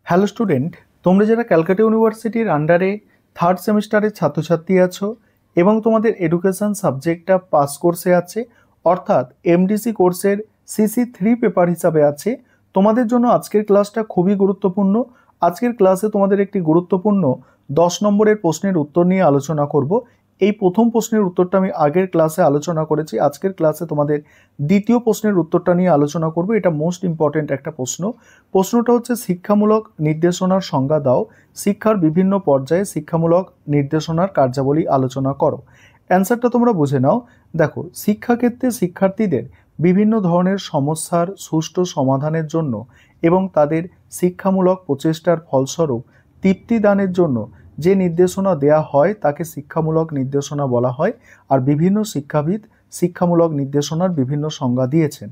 Hello student, তোমরা যারা ক্যালকাটা ইউনিভার্সিটির আন্ডারে থার্ড সেমিস্টারের ছাত্রছাত্রী আছো এবং তোমাদের এডুকেশন সাবজেক্টটা পাস কোর্সে আছে, অর্থাৎ এমডিসি কোর্সের CC3 পেপার হিসাবে আছে, তোমাদের জন্য আজকের ক্লাসটা খুবই গুরুত্বপূর্ণ। আজকের ক্লাসে তোমাদের একটি গুরুত্বপূর্ণ 10 নম্বরের প্রশ্নের উত্তর নিয়ে আলোচনা করব। এই প্রথম প্রশ্নের উত্তরটা আমি আগের ক্লাসে আলোচনা করেছি। আজকের ক্লাসে তোমাদের দ্বিতীয় প্রশ্নের উত্তরটা নিয়ে আলোচনা করব। এটা মোস্ট ইম্পর্টেন্ট একটা প্রশ্নটা হচ্ছে শিক্ষামূলক নির্দেশনার সংজ্ঞা দাও, শিক্ষার বিভিন্ন পর্যায়ে শিক্ষামূলক নির্দেশনার কার্যাবলী আলোচনা করো। অ্যান্সারটা তোমরা বুঝে নাও। দেখো, শিক্ষাক্ষেত্রে শিক্ষার্থীদের বিভিন্ন ধরনের সমস্যার সুষ্ঠু সমাধানের জন্য এবং তাদের শিক্ষামূলক প্রচেষ্টার ফলস্বরূপ তৃপ্তিদানের জন্য যে নির্দেশনা দেয়া হয় তাকে শিক্ষামূলক নির্দেশনা বলা হয়। আর বিভিন্ন শিক্ষাবিদ শিক্ষামূলক নির্দেশনার বিভিন্ন সংজ্ঞা দিয়েছেন।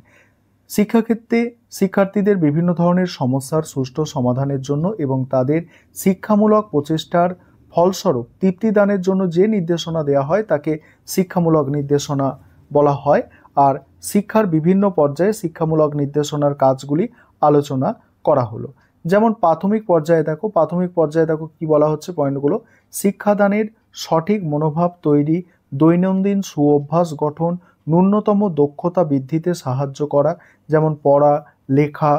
শিক্ষাক্ষেত্রে শিক্ষার্থীদের বিভিন্ন ধরনের সমস্যার সুষ্ঠু সমাধানের জন্য এবং তাদের শিক্ষামূলক প্রচেষ্টার ফলস্বরূপ তৃপ্তিদানের জন্য যে নির্দেশনা দেওয়া হয় তাকে শিক্ষামূলক নির্দেশনা বলা হয়। আর শিক্ষার বিভিন্ন পর্যায়ে শিক্ষামূলক নির্দেশনার কাজগুলি আলোচনা করা হলো। যেমন প্রাথমিক পর্যায়ে দেখো কি বলা হচ্ছে পয়েন্টগুলো। শিক্ষাদানের সঠিক মনোভাব তৈরি, দৈনন্দিন সুঅভ্যাস গঠন, ন্যূনতম দক্ষতা বৃদ্ধিতে সাহায্য করা, যেমন পড়া, লেখা,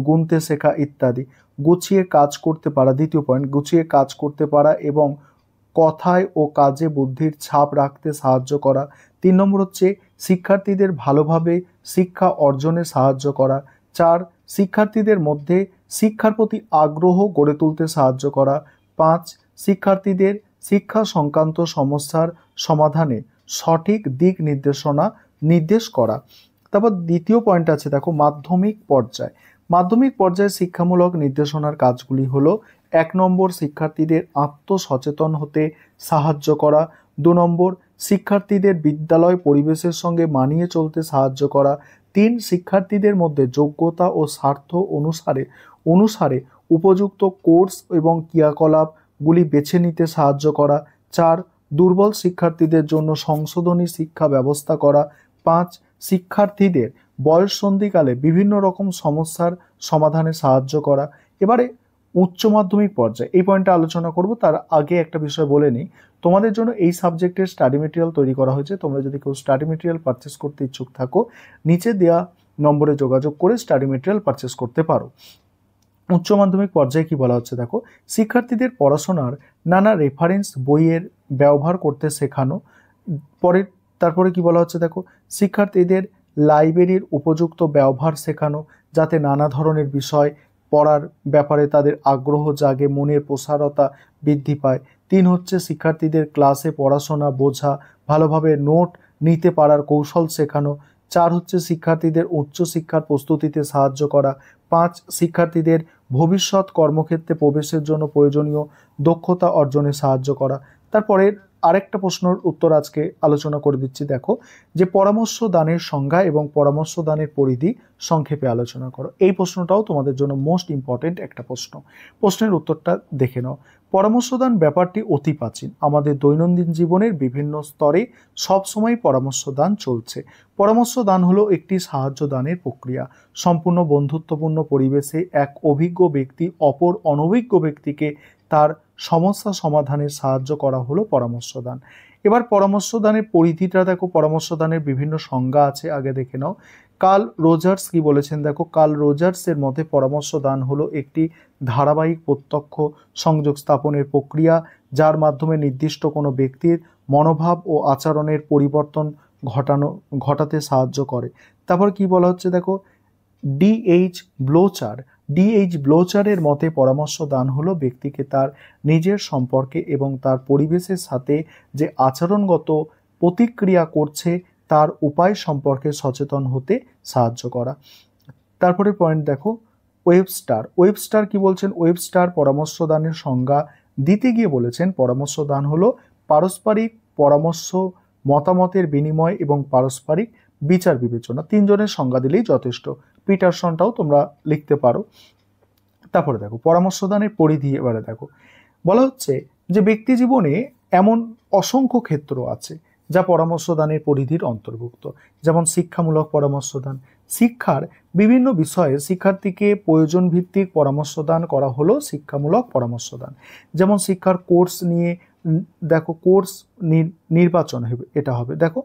গুনতে শেখা ইত্যাদি। গুছিয়ে কাজ করতে পারা, দ্বিতীয় পয়েন্ট, গুছিয়ে কাজ করতে পারা এবং কথায় ও কাজে বুদ্ধির ছাপ রাখতে সাহায্য করা। 3 নম্বর হচ্ছে শিক্ষার্থীদের ভালোভাবে শিক্ষা অর্জনে সাহায্য করা। 4, শিক্ষার্থীদের মধ্যে শিক্ষার প্রতি আগ্রহ গড়ে তুলতে সাহায্য করা। 5, শিক্ষার্থীদের শিক্ষা সংক্রান্ত সমস্যার সমাধানে সঠিক দিক নির্দেশ করা। তারপর দ্বিতীয় পয়েন্ট আছে দেখো, মাধ্যমিক পর্যায়ে শিক্ষামূলক নির্দেশনার কাজগুলি হলো 1 নম্বর, শিক্ষার্থীদের আত্মসচেতন হতে সাহায্য করা। 2 নম্বর, শিক্ষার্থীদের বিদ্যালয় পরিবেশের সঙ্গে মানিয়ে চলতে সাহায্য করা। 3, শিক্ষার্থীদের মধ্যে যোগ্যতা ও স্বার্থ অনুসারে উপযুক্ত কোর্স এবং ক্রিয়াকলাপগুলি বেছে নিতে সাহায্য করা। 4, দুর্বল শিক্ষার্থীদের জন্য সংশোধনী শিক্ষা ব্যবস্থা করা। 5, শিক্ষার্থীদের বয়ঃসন্ধিকালে বিভিন্ন রকম সমস্যার সমাধানে সাহায্য করা। এবারে উচ্চ মাধ্যমিক পর্যায়ে এই পয়েন্টটা আলোচনা করব। তার আগে একটা বিষয় বলে নিই, তোমাদের জন্য এই সাবজেক্টের স্টাডি মেটেরিয়াল তৈরি করা হয়েছে। তোমরা যদি কেউ স্টাডি মেটেরিয়াল পারচেস করতে ইচ্ছুক থাকো, নিচে দেওয়া নম্বরে যোগাযোগ করে স্টাডি মেটেরিয়াল পারচেস করতে পারো। উচ্চ মাধ্যমিক পর্যায়ে কি বলা হচ্ছে দেখো, শিক্ষার্থীদের পড়াশোনার নানা রেফারেন্স বইয়ের ব্যবহার করতে শেখানো। তারপরে কি বলা হচ্ছে দেখো, শিক্ষার্থীদের লাইব্রেরির উপযুক্ত ব্যবহার শেখানো, যাতে নানা ধরনের বিষয় পড়ার ব্যাপারে তাদের আগ্রহ জাগে, মনের প্রসারতা বৃদ্ধি পায়। 3 হচ্ছে শিক্ষার্থীদের ক্লাসে পড়াশোনা বোঝা, ভালোভাবে নোট নিতে পারার কৌশল শেখানো। 4 হচ্ছে শিক্ষার্থীদের উচ্চশিক্ষার প্রস্তুতিতে সাহায্য করা। 5, শিক্ষার্থীদের ভবিষ্যৎ কর্মক্ষেত্রে প্রবেশের জন্য প্রয়োজনীয় দক্ষতা অর্জনে সাহায্য করা। তারপরে আরেকটা প্রশ্নের উত্তর আজকে আলোচনা করে দিচ্ছি। দেখো, যে পরামর্শ দানের সংজ্ঞা এবং পরামর্শ দানের পরিধি সংক্ষেপে আলোচনা করো। এই প্রশ্নটাও তোমাদের জন্য মোস্ট ইম্পর্টেন্ট একটা প্রশ্নের উত্তরটা দেখে নাও। পরামর্শদান ব্যাপারটি অতি প্রাচীন, আমাদের দৈনন্দিন জীবনের বিভিন্ন স্তরে সবসময় পরামর্শদান চলছে। পরামর্শদান হলো একটি সাহায্য দানের প্রক্রিয়া। সম্পূর্ণ বন্ধুত্বপূর্ণ পরিবেশে এক অভিজ্ঞ ব্যক্তি অপর অনভিজ্ঞ ব্যক্তিকে তার সমস্যা সমাধানে সাহায্য করা হলো পরামর্শদান। এবার পরামর্শদানের পরিধিটা দেখো, পরামর্শদানের বিভিন্ন সংজ্ঞা আছে, আগে দেখে নাও। কার্ল রোজার্স কি বলেছেন দেখো, কার্ল রোজার্সের মতে পরামর্শদান হলো একটি ধারাবাহিক প্রত্যক্ষ সংযোগ স্থাপনের প্রক্রিয়া, যার মাধ্যমে নির্দিষ্ট কোনো ব্যক্তির মনোভাব ও আচরণের পরিবর্তন ঘটাতে সাহায্য করে। তারপর কি বলা হচ্ছে দেখো, ডিএইচ ব্লোচারের মতে পরামর্শ দান হলো ব্যক্তিকে তার নিজের সম্পর্কে এবং তার পরিবেশের সাথে যে আচরণগত প্রতিক্রিয়া করছে তার উপায় সম্পর্কে সচেতন হতে সাহায্য করা। তারপরে পয়েন্ট দেখো, ওয়েবস্টার কি বলছেন, ওয়েবস্টার পরামর্শ দানের সংজ্ঞা দিতে গিয়ে বলেছেন পরামর্শ দান হলো পারস্পরিক পরামর্শ, মতামতের বিনিময় এবং পারস্পরিক বিচার বিবেচনা। 3 জনের সংজ্ঞা দিলেই যথেষ্ট। পিটারসনটাও তোমরা লিখতে পারো। তারপরে দেখো পরামর্শদানের পরিধি। এবারে দেখো, বলা হচ্ছে যে ব্যক্তি জীবনে এমন অসংখ্য ক্ষেত্র আছে যা পরামর্শদানের পরিধির অন্তর্ভুক্ত। যেমন শিক্ষামূলক পরামর্শদান, শিক্ষার বিভিন্ন বিষয়ে শিক্ষার্থীকে প্রয়োজন ভিত্তিক পরামর্শদান করা হলো শিক্ষামূলক পরামর্শদান। যেমন শিক্ষার কোর্স নিয়ে দেখো কোর্স নির্বাচন হবে, এটা হবে দেখো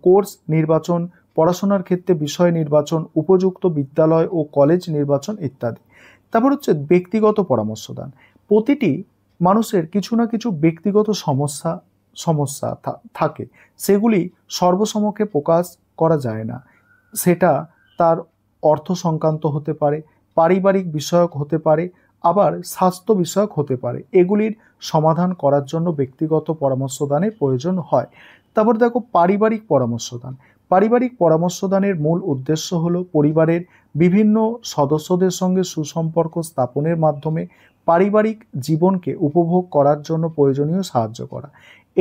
কোর্স নির্বাচন, পড়াশোনার ক্ষেত্রে বিষয় নির্বাচন, উপযুক্ত বিদ্যালয় ও কলেজ নির্বাচন ইত্যাদি। তারপর হচ্ছে ব্যক্তিগত পরামর্শদান। প্রতিটি মানুষের কিছু না কিছু ব্যক্তিগত সমস্যা থাকে, সেগুলি সর্বসমক্ষে প্রকাশ করা যায় না। সেটা তার অর্থ সংক্রান্ত হতে পারে, পারিবারিক বিষয়ক হতে পারে, আবার স্বাস্থ্য বিষয়ক হতে পারে। এগুলির সমাধান করার জন্য ব্যক্তিগত পরামর্শদানের প্রয়োজন হয়। তারপর দেখো পারিবারিক পরামর্শদান। পারিবারিক পরামর্শদানের মূল উদ্দেশ্য হলো পরিবারের বিভিন্ন সদস্যদের সঙ্গে সুসম্পর্ক স্থাপনের মাধ্যমে পারিবারিক জীবনকে উপভোগ করার জন্য প্রয়োজনীয় সাহায্য করা।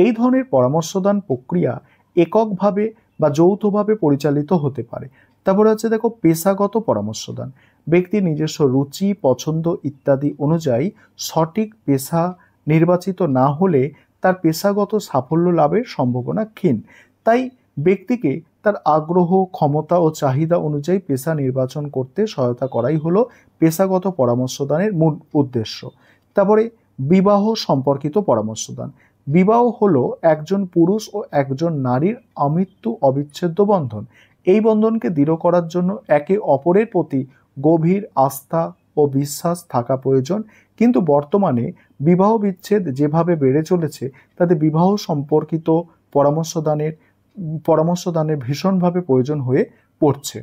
এই ধরনের পরামর্শদান প্রক্রিয়া এককভাবে বা যৌথভাবে পরিচালিত হতে পারে। তারপরে হচ্ছে দেখো পেশাগত পরামর্শদান। ব্যক্তির নিজস্ব রুচি, পছন্দ ইত্যাদি অনুযায়ী সঠিক পেশা নির্বাচিত না হলে তার পেশাগত সাফল্য লাভের সম্ভাবনা ক্ষীণ। তাই ব্যক্তিকে তার আগ্রহ, ক্ষমতা ও চাহিদা অনুযায়ী পেশা নির্বাচন করতে সহায়তা করাই হলো পেশাগত পরামর্শদানের মূল উদ্দেশ্য। তারপরে বিবাহ সম্পর্কিত পরামর্শদান। বিবাহ হলো একজন পুরুষ ও একজন নারীর আমৃত্যু অবিচ্ছেদ্য বন্ধন। এই বন্ধনকে দৃঢ় করার জন্য একে অপরের প্রতি গভীর আস্থা ও বিশ্বাস থাকা প্রয়োজন। কিন্তু বর্তমানে বিবাহ বিচ্ছেদ যেভাবে বেড়ে চলেছে তাতে বিবাহ সম্পর্কিত পরামর্শদানের ভীষণভাবে প্রয়োজন হয়ে পড়ছে।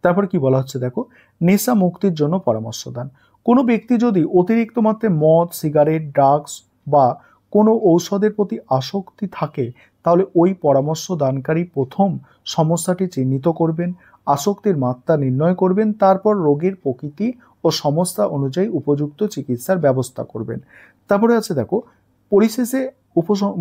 তারপর কি বলা হচ্ছে দেখো নেশা মুক্তির জন্য পরামর্শদান। কোনো ব্যক্তি যদি অতিরিক্ত মাত্রায় মদ, সিগারেট, ড্রাগস বা কোনো ঔষধের প্রতি আসক্তি থাকে তাহলে ওই পরামর্শদানকারী প্রথম সমস্যাটি চিহ্নিত করবেন, আসক্তির মাত্রা নির্ণয় করবেন, তারপর রোগের প্রকৃতি ও সমস্যা অনুযায়ী উপযুক্ত চিকিৎসার ব্যবস্থা করবেন। তারপরে আছে দেখো পরিশেষে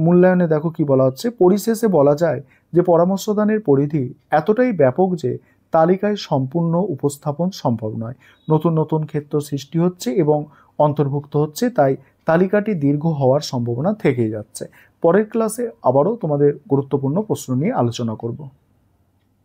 মূল্যায়নে দেখো কি বলা হচ্ছে, পরিশেষে বলা যায় যে পরামর্শদানের পরিধি এতটাই ব্যাপক যে তালিকায় সম্পূর্ণ উপস্থাপন সম্ভব নয়। নতুন নতুন ক্ষেত্র সৃষ্টি হচ্ছে এবং অন্তর্ভুক্ত হচ্ছে, তাই তালিকাটি দীর্ঘ হওয়ার সম্ভাবনা থেকেই যাচ্ছে। পরের ক্লাসে আবারও তোমাদের গুরুত্বপূর্ণ প্রশ্ন নিয়ে আলোচনা করব।